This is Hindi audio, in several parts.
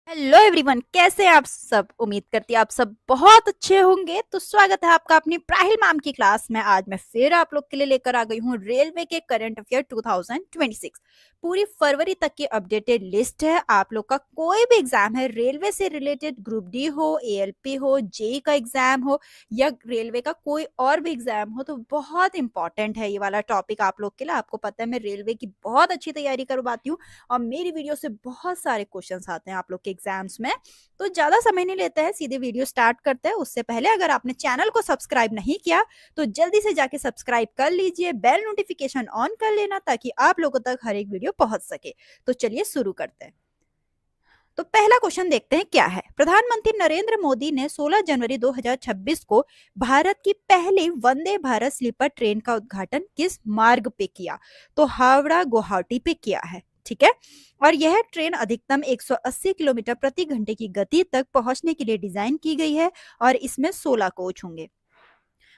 हेलो एवरीवन, कैसे हैं आप सब। उम्मीद करती हूँ आप सब बहुत अच्छे होंगे। तो स्वागत है आपका अपनी प्राहिल मैम की क्लास में। आज मैं फिर आप लोग के लिए लेकर आ गई हूँ रेलवे के करंट अफेयर 2026। पूरी फरवरी तक की अपडेटेड लिस्ट है। आप लोग का कोई भी एग्जाम है रेलवे से रिलेटेड, ग्रुप डी हो, एएलपी हो, जेई का एग्जाम हो या रेलवे का कोई और भी एग्जाम हो, तो बहुत इंपॉर्टेंट है ये वाला टॉपिक आप लोग के लिए। आपको पता है मैं रेलवे की बहुत अच्छी तैयारी करवाती हूँ और मेरी वीडियो से बहुत सारे क्वेश्चंस आते हैं आप लोग के एग्जाम्स में। तो ज्यादा समय नहीं लेते हैं, सीधे वीडियो स्टार्ट करते हैं। उससे पहले अगर आपने चैनल को सब्सक्राइब नहीं किया तो जल्दी से जाके सब्सक्राइब कर लीजिए, बेल नोटिफिकेशन ऑन कर लेना ताकि आप लोगों तक हर एक वीडियो पहुंच सके। तो चलिए शुरू करते हैं। तो पहला क्वेश्चन देखते हैं क्या है। प्रधानमंत्री नरेंद्र मोदी ने 16 जनवरी 2026 को भारत की पहली वंदे भारत स्लीपर ट्रेन का उद्घाटन किस मार्ग पे किया? तो हावड़ा गुवाहाटी पे किया है। ठीक है। और यह ट्रेन अधिकतम 180 किलोमीटर प्रति घंटे की गति तक पहुंचने के लिए डिजाइन की गई है और इसमें 16 कोच होंगे।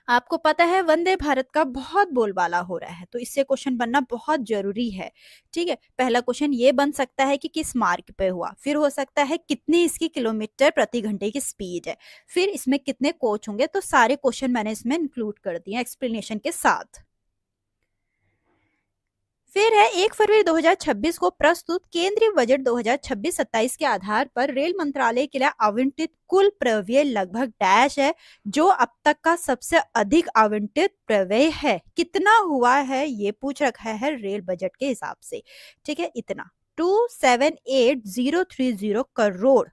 आपको पता है वंदे भारत का बहुत बोलबाला हो रहा है, तो इससे क्वेश्चन बनना बहुत जरूरी है। ठीक है। पहला क्वेश्चन ये बन सकता है कि किस मार्ग पे हुआ, फिर हो सकता है कितनी इसकी किलोमीटर प्रति घंटे की स्पीड है, फिर इसमें कितने कोच होंगे। तो सारे क्वेश्चन मैंने इसमें इंक्लूड कर दिए एक्सप्लेनेशन के साथ। फिर है 1 फरवरी 2026 को प्रस्तुत केंद्रीय बजट 2026-27 के आधार पर रेल मंत्रालय के लिए आवंटित कुल प्रव्यय लगभग डैश है, जो अब तक का सबसे अधिक आवंटित प्रव्यय है। कितना हुआ है ये पूछ रखा है रेल बजट के हिसाब से। ठीक है, इतना 278030 करोड़।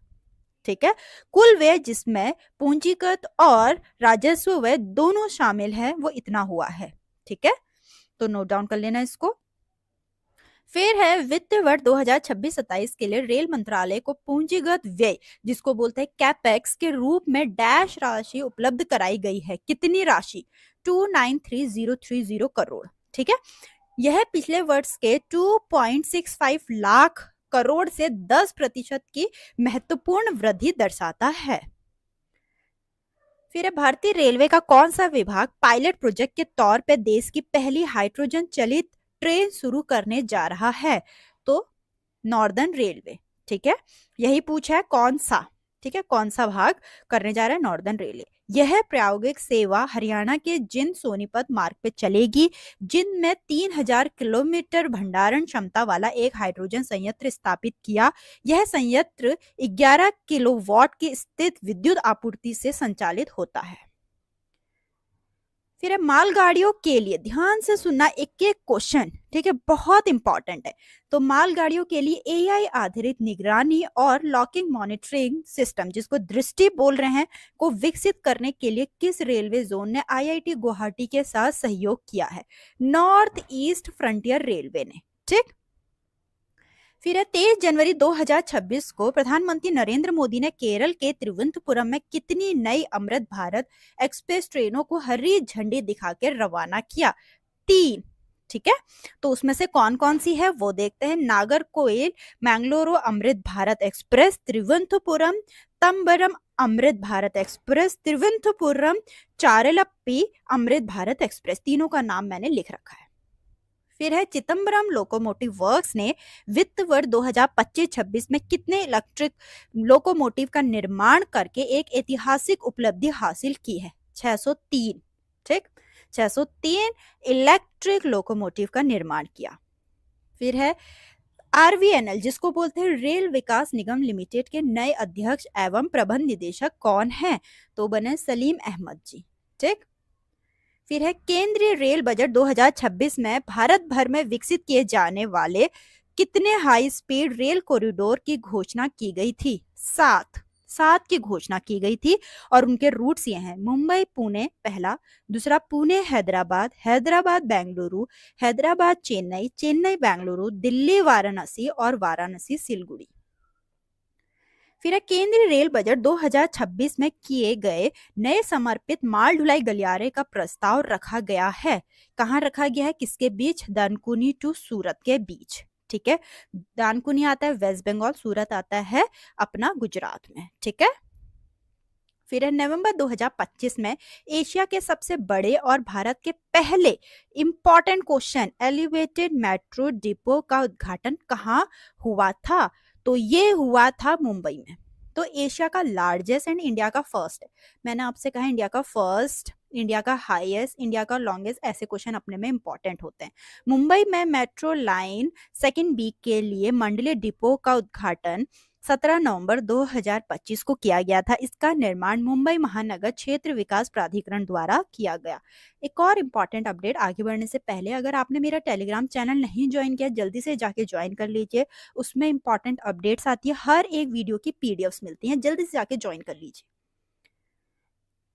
ठीक है। कुल व्यय जिसमें पूंजीगत और राजस्व व्यय दोनों शामिल है वो इतना हुआ है। ठीक है, तो नोट डाउन कर लेना इसको। फिर है वित्त वर्ष 2026-27 के लिए रेल मंत्रालय को पूंजीगत व्यय जिसको बोलते हैं कैपेक्स के रूप में डैश राशि उपलब्ध कराई गई है। कितनी राशि? 293030 करोड़। ठीक है। यह पिछले वर्ष के 2.65 लाख करोड़ से 10% की महत्वपूर्ण वृद्धि दर्शाता है। फिर भारतीय रेलवे का कौन सा विभाग पायलट प्रोजेक्ट के तौर पे देश की पहली हाइड्रोजन चलित ट्रेन शुरू करने जा रहा है? तो नॉर्दर्न रेलवे। ठीक है, यही पूछा है कौन सा। ठीक है, कौन सा भाग करने जा रहा है? Northern railway. यह प्रायोगिक सेवा हरियाणा के जिंद सोनीपत मार्ग पे चलेगी। जिंद में 3000 किलोमीटर भंडारण क्षमता वाला एक हाइड्रोजन संयंत्र स्थापित किया। यह संयंत्र 11 किलोवाट की स्थित विद्युत आपूर्ति से संचालित होता है। फिर मालगाड़ियों के लिए ध्यान से सुनना एक एक क्वेश्चन। ठीक है, बहुत इंपॉर्टेंट है। तो मालगाड़ियों के लिए एआई आधारित निगरानी और लॉकिंग मॉनिटरिंग सिस्टम जिसको दृष्टि बोल रहे हैं को विकसित करने के लिए किस रेलवे जोन ने आईआईटी गुवाहाटी के साथ सहयोग किया है? नॉर्थ ईस्ट फ्रंटियर रेलवे ने। ठीक। फिर 23 जनवरी 2026 को प्रधानमंत्री नरेंद्र मोदी ने केरल के तिरुवनंतपुरम में कितनी नई अमृत भारत एक्सप्रेस ट्रेनों को हरी झंडी दिखाकर रवाना किया? 3। ठीक है, तो उसमें से कौन कौन सी है वो देखते हैं। Nagercoil Mangalore Amrit Bharat express, Thiruvananthapuram तंबरम Amrit Bharat express, Thiruvananthapuram चारेलप्पी Amrit Bharat express. तीनों का नाम मैंने लिख रखा है। फिर है चिदम्बरम लोकोमोटिव वर्क्स ने वित्त वर्ष 2025-26 में कितने इलेक्ट्रिक लोकोमोटिव का निर्माण करके एक ऐतिहासिक उपलब्धि हासिल की है? 603। ठीक, 603 इलेक्ट्रिक लोकोमोटिव का निर्माण किया। फिर है आरवीएनएल जिसको बोलते हैं रेल विकास निगम लिमिटेड के नए अध्यक्ष एवं प्रबंध निदेशक कौन है? तो बने सलीम अहमद जी। ठीक। फिर है केंद्रीय रेल बजट 2026 में भारत भर में विकसित किए जाने वाले कितने हाई स्पीड रेल कॉरिडोर की घोषणा की गई थी? 7 की घोषणा की गई थी और उनके रूट्स ये हैं। मुंबई पुणे पहला, दूसरा पुणे हैदराबाद, हैदराबाद बेंगलुरु, हैदराबाद चेन्नई, चेन्नई बेंगलुरु, दिल्ली वाराणसी और वाराणसी सिलगुड़ी। फिर केंद्रीय रेल बजट 2026 में किए गए नए समर्पित माल ढुलाई गलियारे का प्रस्ताव रखा गया है। कहाँ रखा गया है? किसके बीच? दानकुनी टू सूरत के बीच। ठीक है, दानकुनी आता है वेस्ट बंगाल, सूरत आता है अपना गुजरात में। ठीक है। फिर नवंबर 2025 में एशिया के सबसे बड़े और भारत के पहले important question elevated metro depot का उद्घाटन कहाँ हुआ था? तो ये हुआ था मुंबई में। तो एशिया का लार्जेस्ट एंड इंडिया का फर्स्ट है। मैंने आपसे कहा इंडिया का फर्स्ट, इंडिया का हाईएस्ट, इंडिया का लॉन्गेस्ट, ऐसे क्वेश्चन अपने में इंपॉर्टेंट होते हैं। मुंबई में मेट्रो लाइन सेकेंड वीक के लिए मंडले डिपो का उद्घाटन 17 नवंबर 2025 को किया गया था। इसका निर्माण मुंबई महानगर क्षेत्र विकास प्राधिकरण द्वारा किया गया। एक और इम्पॉर्टेंट अपडेट आगे बढ़ने से पहले, अगर आपने मेरा टेलीग्राम चैनल नहीं ज्वाइन किया जल्दी से जाके ज्वाइन कर लीजिए। उसमें इंपॉर्टेंट अपडेट्स आती है, हर एक वीडियो की पीडीएफ्स मिलती हैं, जल्दी से जाके ज्वाइन कर लीजिए।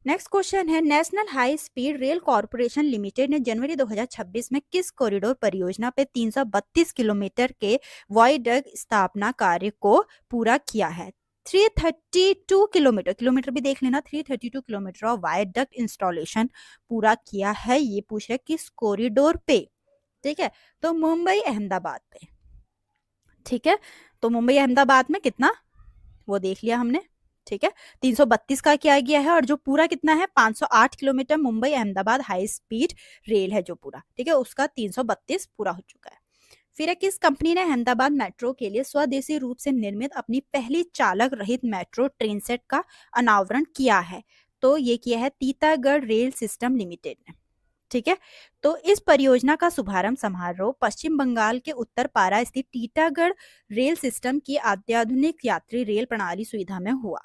नेक्स्ट क्वेश्चन है, national high speed rail corporation limited ने जनवरी 2026 में किस कॉरिडोर परियोजना पे 332 किलोमीटर के वायडक्ट स्थापना कार्य को पूरा किया है? 332 किलोमीटर, किलोमीटर भी देख लेना, 332 किलोमीटर ऑफ वायडक्ट इंस्टॉलेशन पूरा किया है। ये पूछ रहे किस कॉरिडोर पे, ठीक है, तो मुंबई अहमदाबाद पे, ठीक है। तो मुंबई अहमदाबाद में कितना, वो देख लिया हमने, ठीक है। 332 का किया गया है, और जो पूरा कितना है 508 kilometre Mumbai Ahmedabad high speed rail है जो पूरा, ठीक है, उसका 332 पूरा हो चुका है। फिर किस कंपनी ने अहमदाबाद मेट्रो के लिए स्वदेशी रूप से निर्मित अपनी पहली चालक रहित मेट्रो ट्रेन सेट का अनावरण किया है? तो ये किया है तीतागढ़ रेल सिस्टम लिमिटेड ने, ठीक है। तो इस परियोजना का शुभारंभ समारोह पश्चिम बंगाल के उत्तरपारा स्थित टीटागढ़ रेल सिस्टम की अत्याधुनिक यात्री रेल प्रणाली सुविधा में हुआ।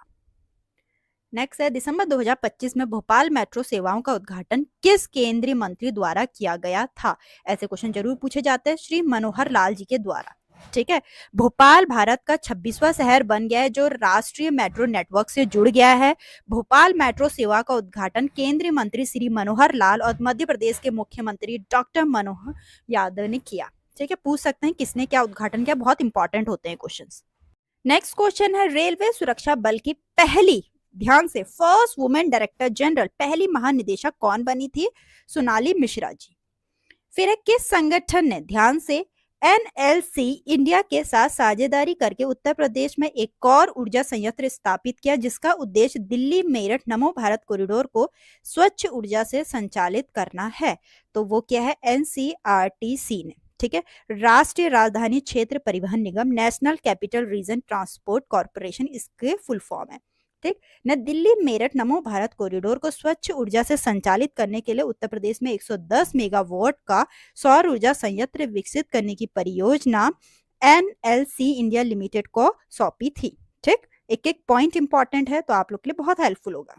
नेक्स्ट है, दिसंबर 2025 में भोपाल मेट्रो सेवाओं का उद्घाटन किस केंद्रीय मंत्री द्वारा किया गया था? ऐसे क्वेश्चन जरूर पूछे जाते हैं, श्री मनोहर लाल जी के द्वारा, ठीक है। भोपाल भारत का 26वां शहर बन गया है जो राष्ट्रीय मेट्रो नेटवर्क से जुड़ गया है। भोपाल मेट्रो सेवा का उद्घाटन केंद्रीय मंत्री श्री मनोहर लाल और मध्य प्रदेश के मुख्यमंत्री डॉक्टर मनोहर यादव ने किया, ठीक है। पूछ सकते हैं किसने क्या उद्घाटन किया, बहुत इंपॉर्टेंट होते हैं क्वेश्चंस। नेक्स्ट क्वेश्चन है, रेलवे सुरक्षा बल की पहली, ध्यान से, फर्स्ट वुमेन डायरेक्टर जनरल, पहली महानिदेशक कौन बनी थी? सोनाली मिश्रा जी। फिर किस संगठन ने, ध्यान से, एनएलसी इंडिया के साथ साझेदारी करके उत्तर प्रदेश में एक और ऊर्जा संयंत्र स्थापित किया जिसका उद्देश्य दिल्ली मेरठ नमो भारत कॉरिडोर को स्वच्छ ऊर्जा से संचालित करना है? तो वो क्या है, एनसीआरटीसी ने, ठीक है। राष्ट्रीय राजधानी क्षेत्र परिवहन निगम, national capital region transport corporation इसके फुल फॉर्म है, ठीक न। दिल्ली मेरठ नमो भारत कॉरिडोर को स्वच्छ ऊर्जा से संचालित करने के लिए उत्तर प्रदेश में 110 मेगावाट का सौर ऊर्जा संयंत्र विकसित करने की परियोजना एनएलसी इंडिया लिमिटेड को सौंपी थी, ठीक। एक एक पॉइंट इंपॉर्टेंट है तो आप लोग के लिए बहुत हेल्पफुल होगा।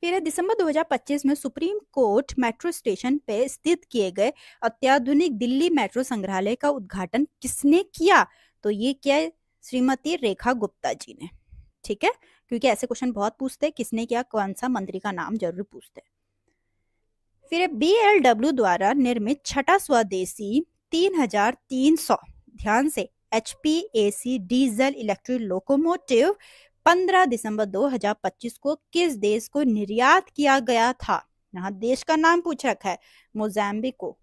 फिर दिसंबर 2025 में सुप्रीम कोर्ट मेट्रो स्टेशन पे स्थित किए गए अत्याधुनिक दिल्ली मेट्रो संग्रहालय का उद्घाटन किसने किया? तो ये क्या, श्रीमती रेखा गुप्ता जी ने, ठीक है, क्योंकि ऐसे क्वेश्चन बहुत पूछते हैं, किसने किया, कौन सा मंत्री का नाम जरूर पूछते हैं। फिर बीएलडब्ल्यू द्वारा निर्मित छठा स्वदेशी 3300, ध्यान से, एचपीएसी डीजल इलेक्ट्रिक लोकोमोटिव 15 दिसंबर 2025 को किस देश को निर्यात किया गया था? यहाँ देश का नाम पूछ रखा है, मोजाम्बिको।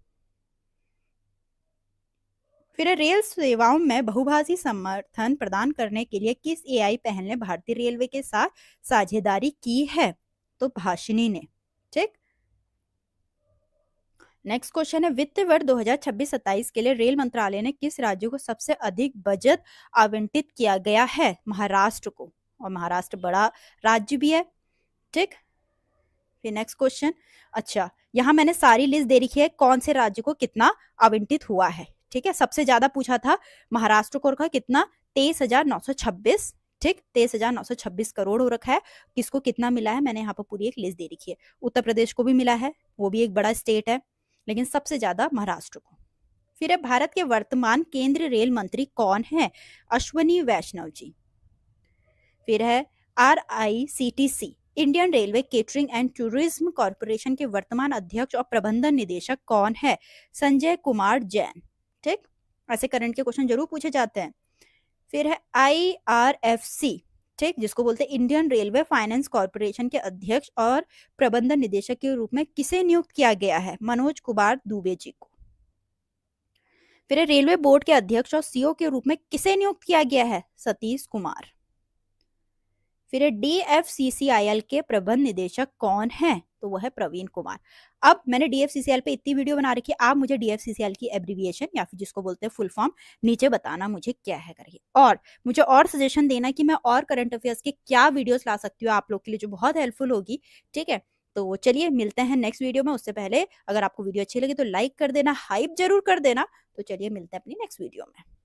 फिर रेल सेवाओं में बहुभाषी समर्थन प्रदान करने के लिए किस एआई पहल ने भारतीय रेलवे के साथ साझेदारी की है? तो भाषिनी ने, ठीक। नेक्स्ट क्वेश्चन है, वित्त वर्ष 2026-27 के लिए रेल मंत्रालय ने किस राज्य को सबसे अधिक बजट आवंटित किया गया है? महाराष्ट्र को, और महाराष्ट्र बड़ा राज्य भी है, ठीक। फिर नेक्स्ट क्वेश्चन, अच्छा यहाँ मैंने सारी लिस्ट दे रखी है कौन से राज्य को कितना आवंटित हुआ है, ठीक है। सबसे ज्यादा पूछा था महाराष्ट्र को, का कितना, 23,926, ठीक, 23,926 करोड़ हो रखा है। किसको कितना मिला है, मैंने यहाँ पर पूरी एक लिस्ट दे रखी है। उत्तर प्रदेश को भी मिला है, वो भी एक बड़ा स्टेट है, लेकिन सबसे ज्यादा महाराष्ट्र को। फिर है, भारत के वर्तमान केंद्रीय रेल मंत्री कौन है? अश्वनी वैष्णव जी। फिर है, RICTC Indian railway catering and tourism corporation के वर्तमान अध्यक्ष और प्रबंधन निदेशक कौन है? संजय कुमार जैन, ठीक। ऐसे करंट के क्वेश्चन जरूर पूछे जाते हैं। फिर है IRFC, ठीक, जिसको बोलते हैं इंडियन रेलवे फाइनेंस कॉर्पोरेशन के अध्यक्ष और प्रबंधन निदेशक के रूप में किसे नियुक्त किया गया है? मनोज कुमार दुबे जी को। फिर रेलवे बोर्ड के अध्यक्ष और सीईओ के रूप में किसे नियुक्त किया गया है? सतीश कुमार। फिर DFCCIL के प्रबंध निदेशक कौन है? तो तो वो है प्रवीण कुमार। अब मैंने DFCCL पे इतनी वीडियो बना रखी है, आप मुझे DFCCL की एब्रीविएशन या फिर जिसको बोलते हैं फुल फॉर्म नीचे बताना मुझे क्या है करके, और मुझे और सजेशन देना कि मैं और करंट अफेयर्स के क्या वीडियोस ला सकती हूँ आप लोग के लिए, जो बहुत हेल्पफुल होगी। ठीक है, तो चलिए मिलते हैं नेक्स्ट वीडियो में। उससे पहले अगर आपको वीडियो अच्छी लगी तो लाइक कर देना, हाइप जरूर कर देना। तो चलिए मिलते हैं अपनी नेक्स्ट वीडियो में।